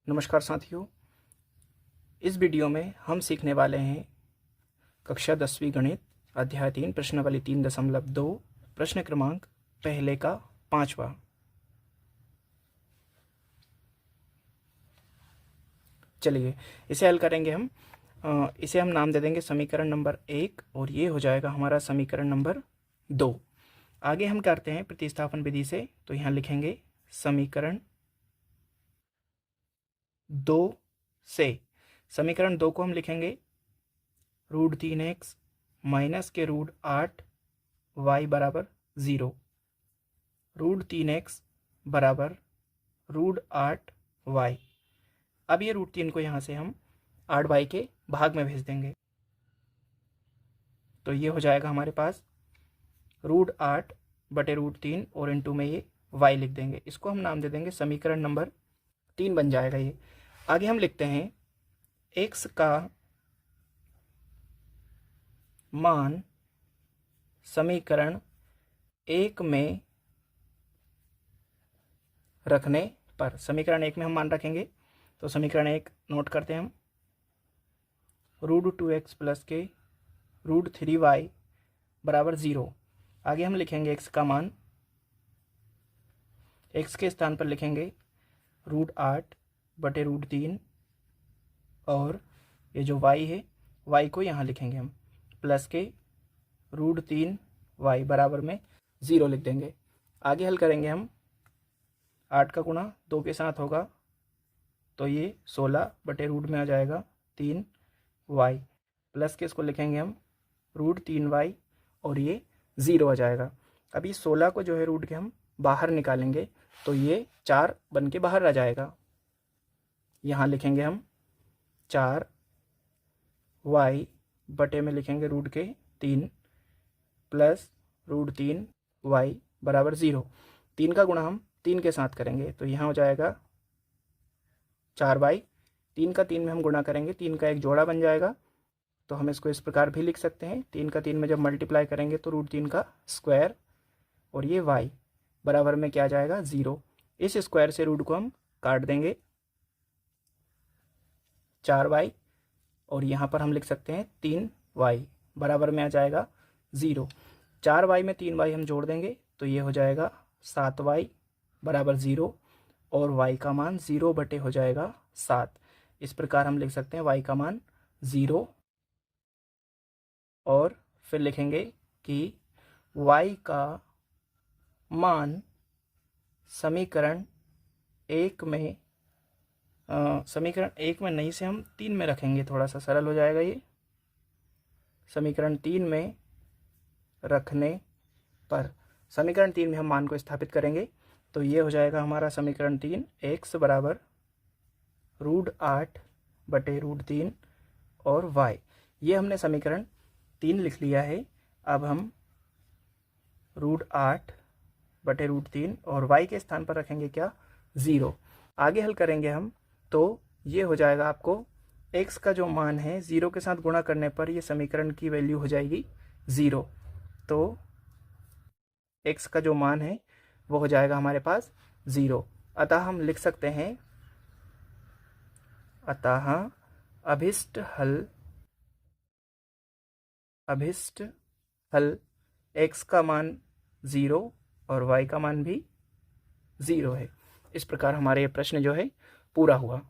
नमस्कार साथियों, इस वीडियो में हम सीखने वाले हैं कक्षा 10वीं गणित अध्याय 3 प्रश्नावली 3.2 प्रश्न क्रमांक पहले का 5वां। चलिए इसे हल करेंगे हम। इसे हम नाम दे देंगे समीकरण नंबर 1 और ये हो जाएगा हमारा समीकरण नंबर 2। आगे हम करते हैं प्रतिस्थापन विधि से, तो यहाँ लिखेंगे समीकरण 2 से। समीकरण 2 को हम लिखेंगे √3x माइनस के √8 y बराबर 0। √3x बराबर √8 y। अब ये √3 को यहाँ से हम 8y के भाग में भेज देंगे, तो ये हो जाएगा हमारे पास √8 बटे √3 और इंटू में ये y लिख देंगे। इसको हम नाम दे देंगे समीकरण नंबर 3 बन जाएगा ये। आगे हम लिखते हैं x का मान समीकरण 1 में रखने पर। समीकरण 1 में हम मान रखेंगे, तो समीकरण 1 नोट करते हैं हम। √2x प्लस के √3y बराबर 0। आगे हम लिखेंगे x का मान, x के स्थान पर लिखेंगे √8 बटे √3 और ये जो y है y को यहाँ लिखेंगे हम प्लस के √3y बराबर में 0 लिख देंगे। आगे हल करेंगे हम। 8 का गुणा 2 के साथ होगा, तो ये 16 बटे रूट में आ जाएगा 3y प्लस के इसको लिखेंगे हम √3y और ये 0 आ जाएगा। अब ये 16 को जो है रूट के हम बाहर निकालेंगे, तो ये 4 बन के बाहर आ जाएगा। यहाँ लिखेंगे हम 4y बटे में लिखेंगे रूट के 3 प्लस √3y बराबर 0। 3 का गुणा हम 3 के साथ करेंगे, तो यहाँ हो जाएगा 4y। 3 का 3 में हम गुणा करेंगे, 3 का एक जोड़ा बन जाएगा, तो हम इसको इस प्रकार भी लिख सकते हैं। 3 का 3 में जब मल्टीप्लाई करेंगे तो √3 का स्क्वायर और ये y बराबर में क्या आ जाएगा 0। इस स्क्वायर से रूट को हम काट देंगे 4y और यहाँ पर हम लिख सकते हैं 3y बराबर में आ जाएगा 0। 4y में 3y हम जोड़ देंगे, तो ये हो जाएगा 7y बराबर 0 और y का मान 0 बटे हो जाएगा 7। इस प्रकार हम लिख सकते हैं y का मान 0 और फिर लिखेंगे कि y का मान समीकरण 1 में समीकरण 1 में नहीं से हम 3 में रखेंगे, थोड़ा सा सरल हो जाएगा ये। समीकरण 3 में रखने पर, समीकरण 3 में हम मान को स्थापित करेंगे, तो ये हो जाएगा हमारा समीकरण 3 x बराबर √8 बटे √3 और y। ये हमने समीकरण 3 लिख लिया है। अब हम √8 बटे √3 और y के स्थान पर रखेंगे क्या 0। आगे हल करेंगे हम, तो ये हो जाएगा आपको x का जो मान है 0 के साथ गुणा करने पर ये समीकरण की वैल्यू हो जाएगी 0। तो x का जो मान है वो हो जाएगा हमारे पास 0। अतः हम लिख सकते हैं, अतः अभिष्ट हल x का मान 0 और y का मान भी 0 है। इस प्रकार हमारे ये प्रश्न जो है पूरा हुआ।